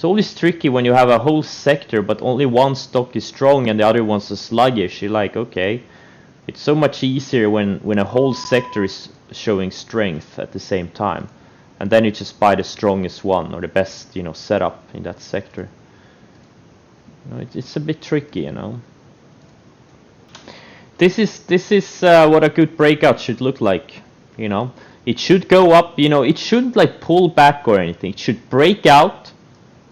It's always tricky when you have a whole sector but only one stock is strong and the other one's a sluggish. You're like, okay, it's so much easier when a whole sector is showing strength at the same time, and then you just buy the strongest one or the best, you know, setup in that sector. You know, it's a bit tricky, you know. This is what a good breakout should look like, you know. It should go up, you know. It shouldn't like pull back or anything. It should break out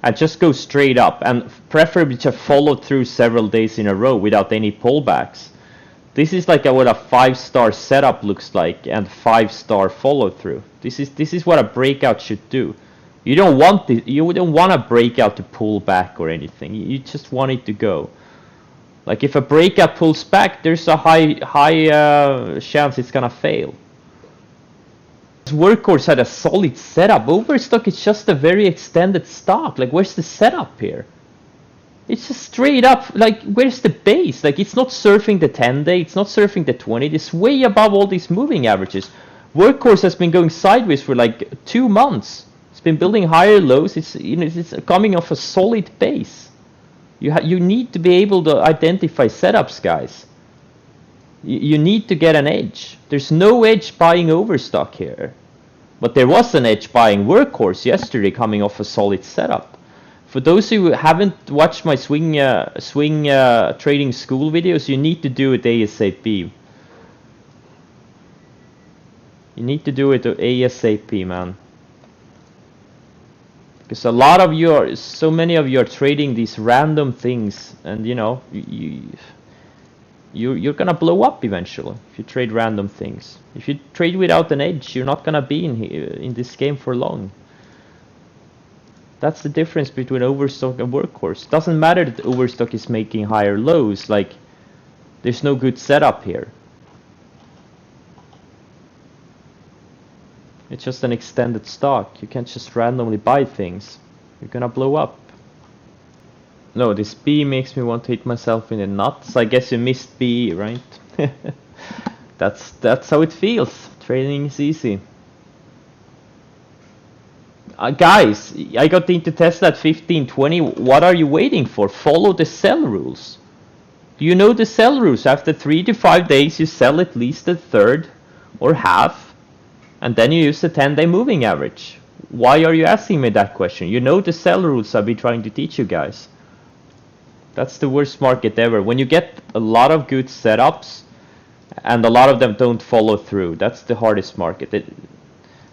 and just go straight up, and preferably just follow through several days in a row without any pullbacks. This is like what a 5-star setup looks like, and 5-star follow through. This is what a breakout should do. You don't want a breakout to pull back or anything. You just want it to go. Like if a breakout pulls back, there's a high chance it's gonna fail. Workhorse had a solid setup. Overstock is just a very extended stock. Like, where's the setup here? It's just straight up, like, where's the base? Like, it's not surfing the 10-day, it's not surfing the 20, it's way above all these moving averages. Workhorse has been going sideways for like 2 months. It's been building higher lows. It's, you know, it's coming off a solid base. You need to be able to identify setups, guys. You need to get an edge. There's no edge buying Overstock here. But there was an edge buying Workhorse yesterday coming off a solid setup. For those who haven't watched my swing trading school videos, you need to do it ASAP. You need to do it ASAP, man. Because a lot of you are, so many of you are trading these random things, and you know, you're gonna blow up eventually if you trade random things. If you trade without an edge, you're not gonna be in this game for long. That's the difference between Overstock and Workhorse. Doesn't matter that Overstock is making higher lows. Like, there's no good setup here. It's just an extended stock. You can't just randomly buy things. You're gonna blow up. No, this B makes me want to hit myself in the nuts. I guess you missed B, right? That's how it feels. Trading is easy. Guys, I got into Tesla at 1520. What are you waiting for? Follow the sell rules. Do you know the sell rules? After 3 to 5 days, you sell at least a third or half, and then you use the 10-day moving average. Why are you asking me that question? You know the sell rules I've been trying to teach you guys. That's the worst market ever. When you get a lot of good setups and a lot of them don't follow through, that's the hardest market.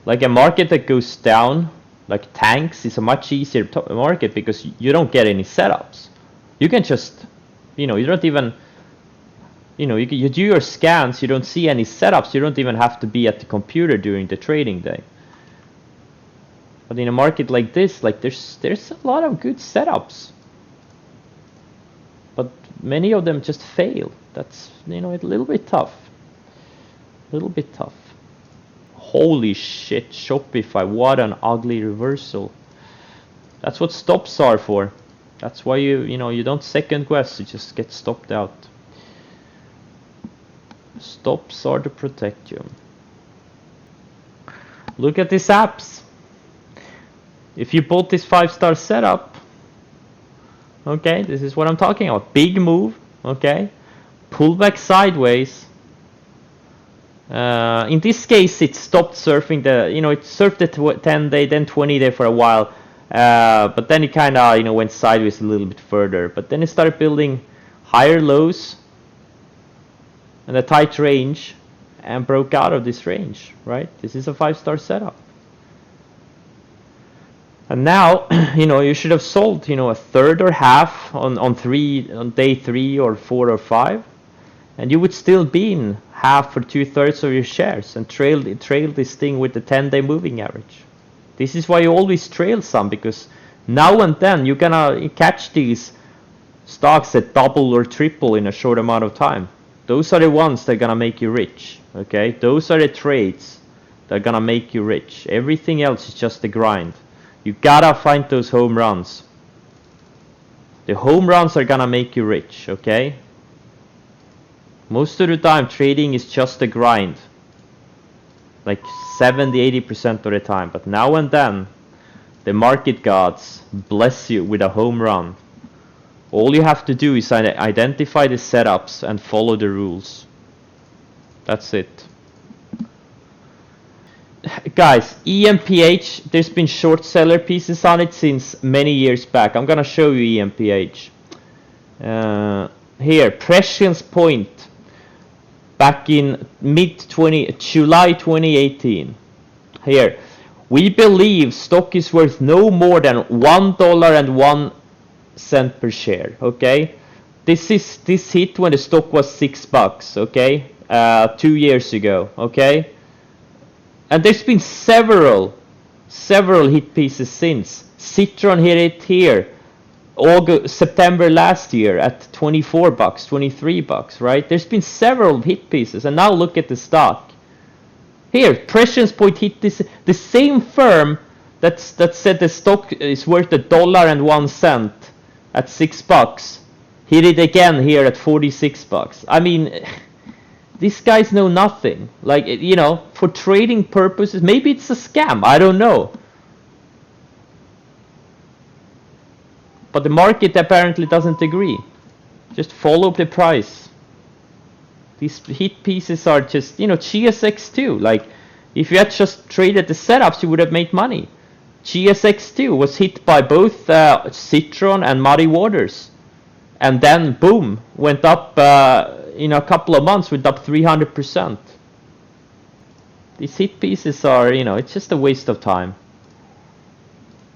Like a market that goes down, like tanks, is a much easier market because you don't get any setups. You can just, you know, you don't even, you know, you do your scans, you don't see any setups, you don't even have to be at the computer during the trading day. But in a market like this, like there's a lot of good setups. But many of them just fail. That's, you know, a little bit tough. A little bit tough. Holy shit, Shopify, what an ugly reversal. That's what stops are for. That's why you know, you don't second guess, you just get stopped out. Stops are to protect you. Look at these apps. If you bought this 5-star setup, okay, this is what I'm talking about. Big move, okay, pull back sideways. In this case, it stopped surfing the, you know, it surfed the 10-day, then 20-day for a while, but then it kind of, you know, went sideways a little bit further. But then it started building higher lows and a tight range, and broke out of this range, right? This is a 5-star setup. And now, you know, you should have sold, you know, a third or half on day 3 or 4 or 5, and you would still be in half or 2/3 of your shares and trail this thing with the 10-day moving average. This is why you always trail some, because now and then you're gonna catch these stocks that double or triple in a short amount of time. Those are the ones that are gonna make you rich, okay? Those are the trades that are gonna make you rich. Everything else is just a grind. You gotta find those home runs. The home runs are gonna make you rich, okay? Most of the time, trading is just a grind. Like 70-80% of the time. But now and then, the market gods bless you with a home run. All you have to do is identify the setups and follow the rules. That's it. Guys, EMPH, there's been short seller pieces on it since many years back. I'm gonna show you EMPH. Here, Prescience Point, back in July 2018. Here, we believe stock is worth no more than $1.01 per share. Okay, this hit when the stock was $6. Okay, 2 years ago. Okay. And there's been several hit pieces since. Citron hit it here, September last year at $24, $23, right? There's been several hit pieces, and now look at the stock. Here, Prescience Point hit this. The same firm that said the stock is worth $1.01 at $6 hit it again here at $46. I mean, these guys know nothing. Like, you know, for trading purposes, maybe it's a scam. I don't know. But the market apparently doesn't agree. Just follow the price. These hit pieces are just, you know, GSX2. Like, if you had just traded the setups, you would have made money. GSX2 was hit by both Citron and Muddy Waters. And then, boom, went up... in a couple of months, went up 300%. These hit pieces are, you know, it's just a waste of time.